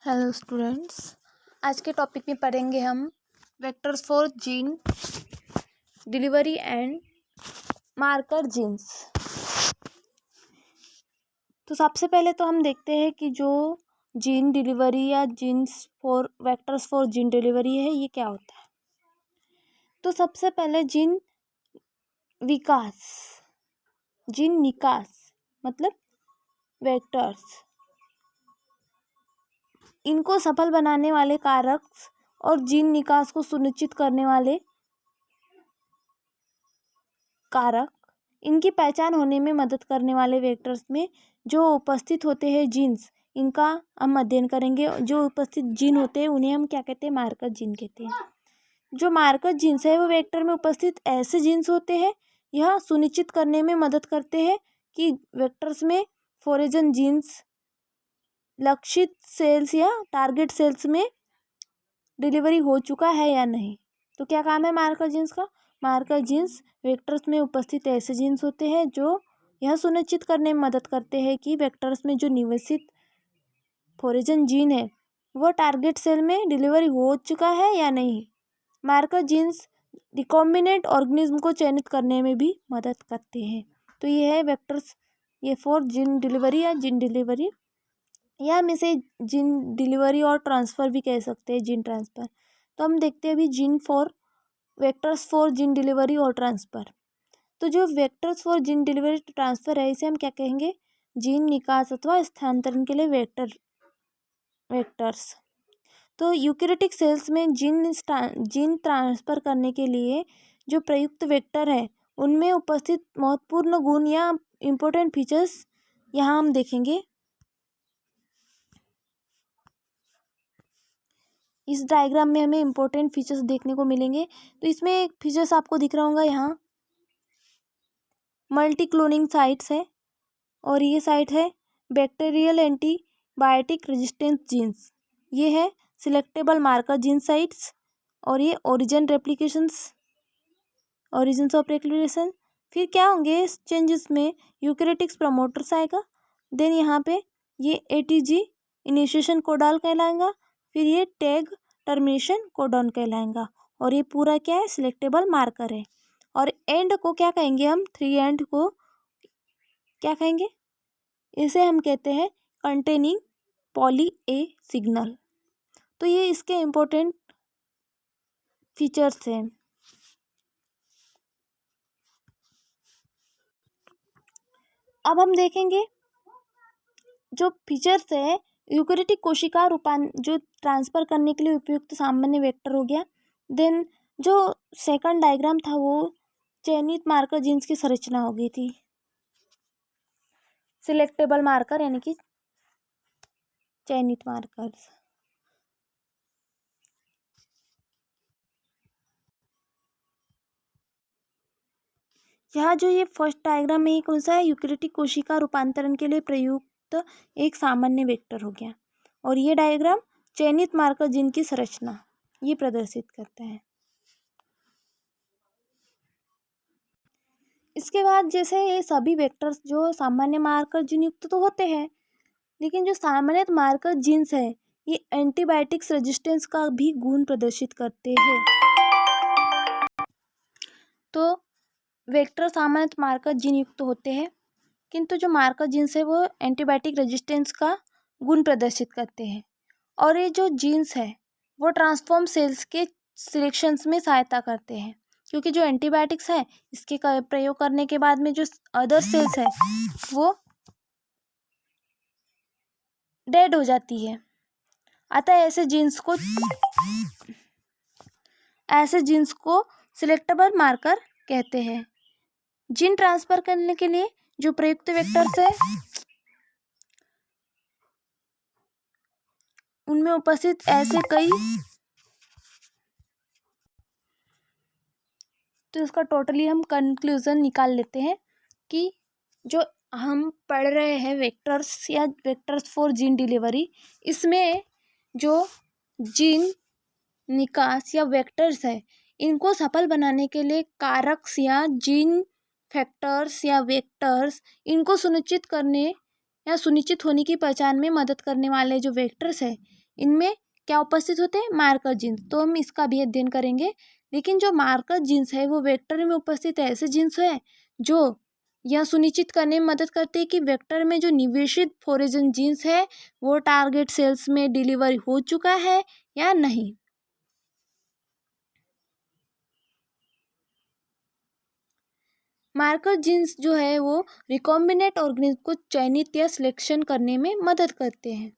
Hello students, आज के topic में पढ़ेंगे हम vectors for gene delivery and marker genes. तो सबसे पहले तो हम देखते हैं कि जो जीन डिलीवरी या genes for vectors for gene delivery है ये क्या होता है। तो सबसे पहले जीन विकास, जीन निकास मतलब वेक्टर्स, इनको सफल बनाने वाले कारक और जीन निकास को सुनिश्चित करने वाले कारक, इनकी पहचान होने में मदद करने वाले वेक्टर्स में जो उपस्थित होते हैं जीन्स, इनका हम अध्ययन करेंगे। जो उपस्थित जीन होते हैं उन्हें हम क्या कहते हैं? मार्कर जीन कहते हैं। जो मार्कर जीन्स है वो वेक्टर में उपस्थित ऐसे जीन्स होते हैं, यह सुनिश्चित करने में मदद करते हैं कि वेक्टर्स में फोरेजन जीन्स लक्षित सेल्स या टारगेट सेल्स में डिलीवरी हो चुका है या नहीं। तो क्या काम है मार्कर जीन्स का? मार्कर जीन्स वेक्टर्स में उपस्थित ऐसे जीन्स होते हैं जो यह सुनिश्चित करने में मदद करते हैं कि वेक्टर्स में जो निवेशित फोरेजन जीन है वह टारगेट सेल में डिलीवरी हो चुका है या नहीं। मार्कर जीन्स रिकॉम्बिनेंट ऑर्गेनिज्म को चयनित करने में भी मदद करते हैं। तो ये है वेक्टर्स, ये फॉर जीन डिलीवरी या जीन डिलीवरी, या हम इसे जीन डिलीवरी और ट्रांसफ़र भी कह सकते हैं, जीन ट्रांसफ़र। तो हम देखते हैं अभी gene for vectors for gene delivery और ट्रांसफ़र। तो जो vectors for gene delivery transfer है इसे हम क्या कहेंगे? जीन निकास अथवा स्थानांतरण के लिए वेक्टर्स। तो यूकेरियोटिक सेल्स में जीन ट्रांसफ़र करने के लिए जो प्रयुक्त वेक्टर है उनमें उपस्थित महत्वपूर्ण गुण या इम्पोर्टेंट फीचर्स यहाँ हम देखेंगे। इस डायग्राम में हमें इम्पोर्टेंट फीचर्स देखने को मिलेंगे। तो इसमें एक फीचर्स आपको दिख रहा होगा, यहाँ मल्टी क्लोनिंग साइट्स है और ये साइट है बैक्टीरियल एंटीबायोटिक रेजिस्टेंस जीन्स, ये है सिलेक्टेबल मार्कर जीन साइट्स, और ये ओरिजिन ऑफ रेप्लिकेशन। फिर क्या होंगे इस चेंजेस में? यूकेरियोटिक्स प्रमोटर्स आएगा, देन यहाँ पे ये एटीजी इनिशिएशन कोडॉन कहलाएगा, फिर ये टैग टर्मिनेशन कोडॉन कहलाएगा, और ये पूरा क्या है? सिलेक्टेबल मार्कर है। और एंड को क्या कहेंगे हम? 3 एंड को क्या कहेंगे? इसे हम कहते हैं कंटेनिंग पॉली ए सिग्नल। तो ये इसके इम्पोर्टेंट फीचर्स हैं। अब हम देखेंगे जो फीचर्स है यूकेरियोटिक कोशिका जो ट्रांसफ़र करने के लिए उपयुक्त सामान्य वेक्टर हो गया। देन जो सेकंड डायग्राम था वो चयनित मार्कर जीन्स की संरचना हो गई थी, सिलेक्टेबल मार्कर यानी कि चयनित मार्कर्स। यहाँ जो ये फर्स्ट डायग्राम में कौन सा है? यूकेरियोटिक कोशिका रूपांतरण के लिए प्रयुक्त एक सामान्य वेक्टर हो गया, और ये डायग्राम चयनित मार्कर जीन की संरचना ये प्रदर्शित करता है। इसके बाद जैसे ये सभी वेक्टर्स जो सामान्य मार्कर जीन युक्त तो होते हैं, लेकिन जो सामान्य मार्कर जीन्स है ये एंटीबायोटिक्स रेजिस्टेंस का भी गुण प्रदर्शित करते हैं। तो वेक्टर सामान्य मार्कर जीन युक्त होते हैं, किंतु जो मार्कर जीन्स है वो एंटीबायोटिक रेजिस्टेंस का गुण प्रदर्शित करते हैं। और ये जो जीन्स है वो ट्रांसफॉर्म सेल्स के सिलेक्शंस में सहायता करते हैं, क्योंकि जो एंटीबायोटिक्स है इसके प्रयोग करने के बाद में जो अदर सेल्स है वो डेड हो जाती है। अतः ऐसे जीन्स को सिलेक्टेबल मार्कर कहते हैं। जीन ट्रांसफर करने के लिए जो प्रयुक्त वेक्टर्स है उनमें उपस्थित ऐसे कई, तो इसका टोटली हम कंक्लूजन निकाल लेते हैं कि जो हम पढ़ रहे हैं वेक्टर्स या वेक्टर्स फॉर जीन डिलीवरी, इसमें जो जीन निकास या वेक्टर्स है इनको सफल बनाने के लिए कारक्स या जीन फैक्टर्स या वेक्टर्स, इनको सुनिश्चित करने या सुनिश्चित होने की पहचान में मदद करने वाले जो वेक्टर्स है इनमें क्या उपस्थित होते हैं, मार्कर जीन्स, तो हम इसका भी अध्ययन करेंगे। लेकिन जो मार्कर जीन्स है वो वेक्टर में उपस्थित ऐसे जीन्स है जो यह सुनिश्चित करने में मदद करते हैं कि वेक्टर में जो निवेशित फोरेजन जीन्स है वो टारगेट सेल्स में डिलीवर हो चुका है या नहीं। मार्कर जीन्स जो है वो रिकॉम्बिनेंट ऑर्गेनिज्म को चयनित या सिलेक्शन करने में मदद करते हैं।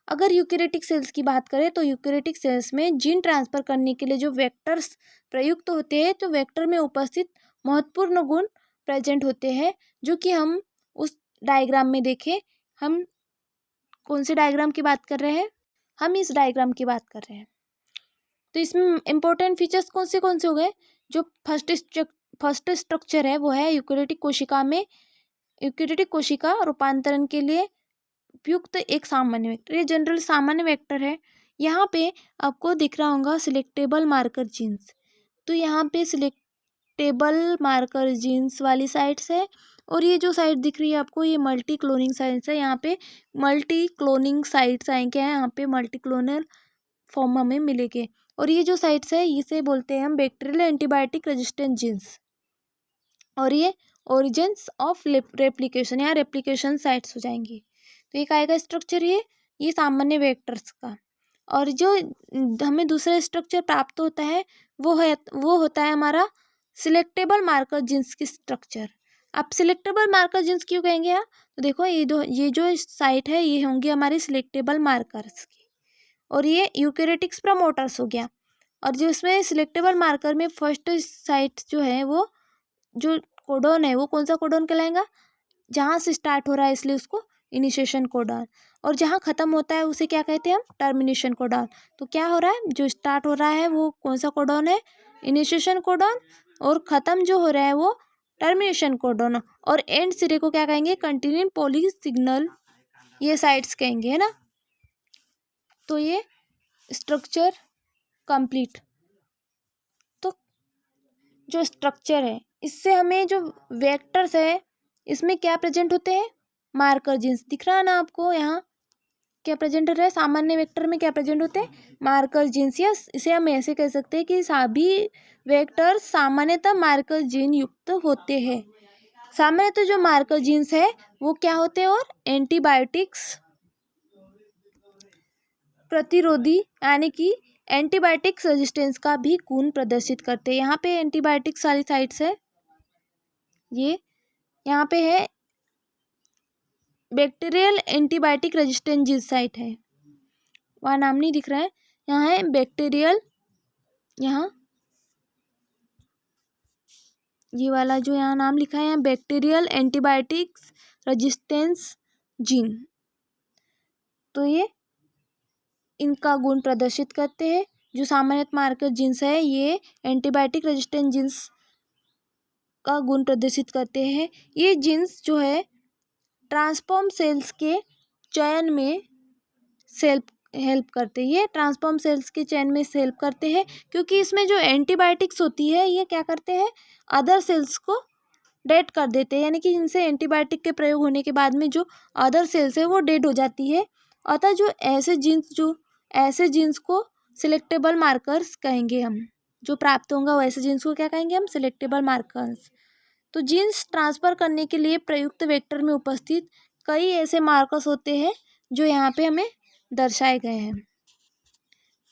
अगर यूकेरियोटिक सेल्स की बात करें तो यूकेरियोटिक सेल्स में जीन ट्रांसफर करने के लिए जो वेक्टर्स प्रयुक्त होते हैं तो वेक्टर में उपस्थित महत्वपूर्ण गुण प्रेजेंट होते हैं, जो कि हम उस डायग्राम में देखें। हम कौन से डायग्राम की बात कर रहे हैं, हम इस डायग्राम की बात कर रहे हैं। तो इसमें इंपॉर्टेंट फीचर्स कौन से हो गए। जो फर्स्ट स्ट्रक्चर है वो है यूकेरियोटिक कोशिका में यूकेरियोटिक कोशिका रूपांतरण के लिए उपयुक्त एक सामान्य वेक्टर, ये जनरल सामान्य वेक्टर है। यहाँ पे आपको दिख रहा होगा सिलेक्टेबल मार्कर जीन्स, तो यहाँ पे सिलेक्टेबल मार्कर जीन्स वाली साइट्स है, और ये जो साइट दिख रही है आपको ये मल्टी क्लोनिंग साइट्स है। यहाँ पे मल्टी क्लोनिंग साइट्स आएंगे, यहाँ पे मल्टी क्लोनल फॉर्म हमें मिलेंगे। और ये जो साइट्स है इसे बोलते हैं हम बैक्टीरियल एंटीबायोटिक रेजिस्टेंट जीन्स, और ये ओरिजिन्स ऑफ रेप्लिकेशन, यहाँ रेप्लिकेशन साइट्स हो जाएंगी। तो एक आएगा स्ट्रक्चर ये सामान्य वेक्टर्स का। और जो हमें दूसरा स्ट्रक्चर प्राप्त होता है वो होता है हमारा सिलेक्टेबल मार्कर जीन्स की स्ट्रक्चर। अब सिलेक्टेबल मार्कर जीन्स क्यों कहेंगे यहाँ, तो देखो ये जो साइट है ये होंगी हमारी सिलेक्टेबल मार्कर्स की, और ये यूकेरियोटिक्स प्रमोटर्स हो गया। और जो इसमें सिलेक्टेबल मार्कर में फर्स्ट साइट जो है वो जो कोडॉन है वो कौन सा कोडॉन कहलाएगा, जहाँ से स्टार्ट हो रहा है इसलिए उसको इनिशिएशन कोडॉन, और जहाँ ख़त्म होता है उसे क्या कहते हैं हम, टर्मिनेशन कोडॉन। तो क्या हो रहा है, जो स्टार्ट हो रहा है वो कौन सा कोडॉन है, इनिशिएशन कोडॉन, और ख़त्म जो हो रहा है वो टर्मिनेशन कोडॉन, और एंड सिरे को क्या कहेंगे, कंटिन्यूइंग पॉली सिग्नल, ये साइट्स कहेंगे, है ना। तो ये स्ट्रक्चर कंप्लीट। तो जो स्ट्रक्चर है इससे हमें जो वेक्टर्स है इसमें क्या प्रेजेंट होते हैं, मार्कर जीन्स दिख रहा है ना आपको, यहाँ क्या प्रेजेंट हो रहा है, सामान्य वेक्टर में क्या प्रेजेंट होते हैं, मार्कर जीन्स। या इसे हम ऐसे कह सकते हैं कि सभी वेक्टर सामान्यतः मार्कर जीन युक्त होते हैं। सामान्यतः जो मार्कर जीन्स है वो क्या होते हैं, और एंटीबायोटिक्स प्रतिरोधी यानी कि एंटीबायोटिक्स रेजिस्टेंस का भी गुण प्रदर्शित करते हैं। यहाँ पे एंटीबायोटिक्स वाली साइट्स है, ये यहाँ पे है bacterial antibiotic resistant genes site है, वहाँ नाम नहीं दिख रहा है, यहाँ है बैक्टीरियल, यहाँ ये वाला जो यहाँ नाम लिखा है यहाँ बैक्टीरियल एंटीबायोटिक्स रेजिस्टेंस जीन। तो ये इनका गुण प्रदर्शित करते हैं। जो सामान्य मार्कर जीन्स है ये एंटीबायोटिक रेजिस्टेंट जीन्स का गुण प्रदर्शित करते हैं। ये जीन्स जो है ट्रांसफॉर्म सेल्स के चयन में हेल्प करते हैं, ये ट्रांसफॉर्म सेल्स के चयन में हेल्प करते हैं, क्योंकि इसमें जो एंटीबायोटिक्स होती है ये क्या करते हैं, अदर सेल्स को डेड कर देते हैं, यानी कि इनसे एंटीबायोटिक के प्रयोग होने के बाद में जो अदर सेल्स है वो डेड हो जाती है। अतः जो ऐसे जीन्स को सिलेक्टेबल मार्कर्स कहेंगे हम, जो प्राप्त होगा वैसे जीन्स को क्या कहेंगे हम, सिलेक्टेबल मार्कर्स। तो जीन्स ट्रांसफर करने के लिए प्रयुक्त वेक्टर में उपस्थित कई ऐसे मार्कर्स होते हैं जो यहाँ पे हमें दर्शाए गए हैं।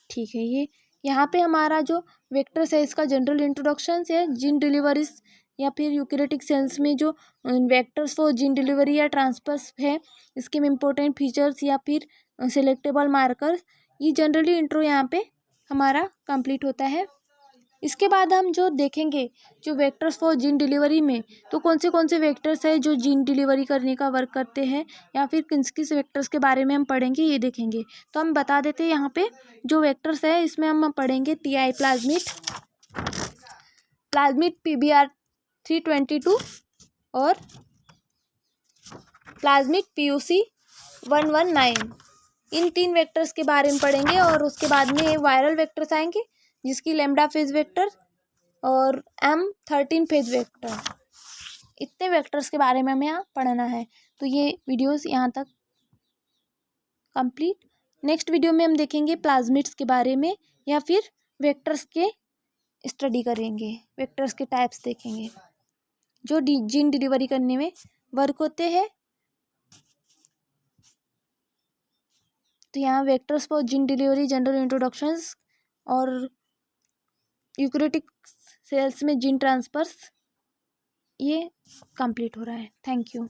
ठीक है, ये यहाँ पे हमारा जो वेक्टर्स है इसका जनरल इंट्रोडक्शन है। जीन डिलीवरीज या फिर यूकेरियोटिक सेल्स में जो वेक्टर्स फॉर जीन डिलीवरी या ट्रांसफर्स है, इसके में इम्पोर्टेंट फीचर्स या फिर सिलेक्टेबल मार्कर्स, ये जनरली इंट्रो यहाँ पे हमारा कंप्लीट होता है। इसके बाद हम जो देखेंगे जो वेक्टर्स फॉर जीन डिलीवरी में, तो कौन से वेक्टर्स है जो जीन डिलीवरी करने का वर्क करते हैं, या फिर किस वेक्टर्स के बारे में हम पढ़ेंगे ये देखेंगे। तो हम बता देते हैं यहाँ पे जो वेक्टर्स है इसमें हम पढ़ेंगे TI प्लाज्मिड PBR322 और प्लाज्मिड PUC 119, इन 3 वेक्टर्स के बारे में पढ़ेंगे। और उसके बाद में वायरल वेक्टर्स आएंगे जिसकी लैम्डा फेज वेक्टर और M13 फेज वेक्टर, इतने वेक्टर्स के बारे में हमें यहाँ पढ़ना है। तो ये वीडियोस यहाँ तक कंप्लीट। नेक्स्ट वीडियो में हम देखेंगे प्लाज्मिड्स के बारे में, या फिर वेक्टर्स के स्टडी करेंगे, वेक्टर्स के टाइप्स देखेंगे जो जीन डिलीवरी करने में वर्क होते हैं। तो यहाँ vectors for gene delivery general introductions और यूकैरियोटिक सेल्स में जीन ट्रांसफर्स ये कंप्लीट हो रहा है। Thank you.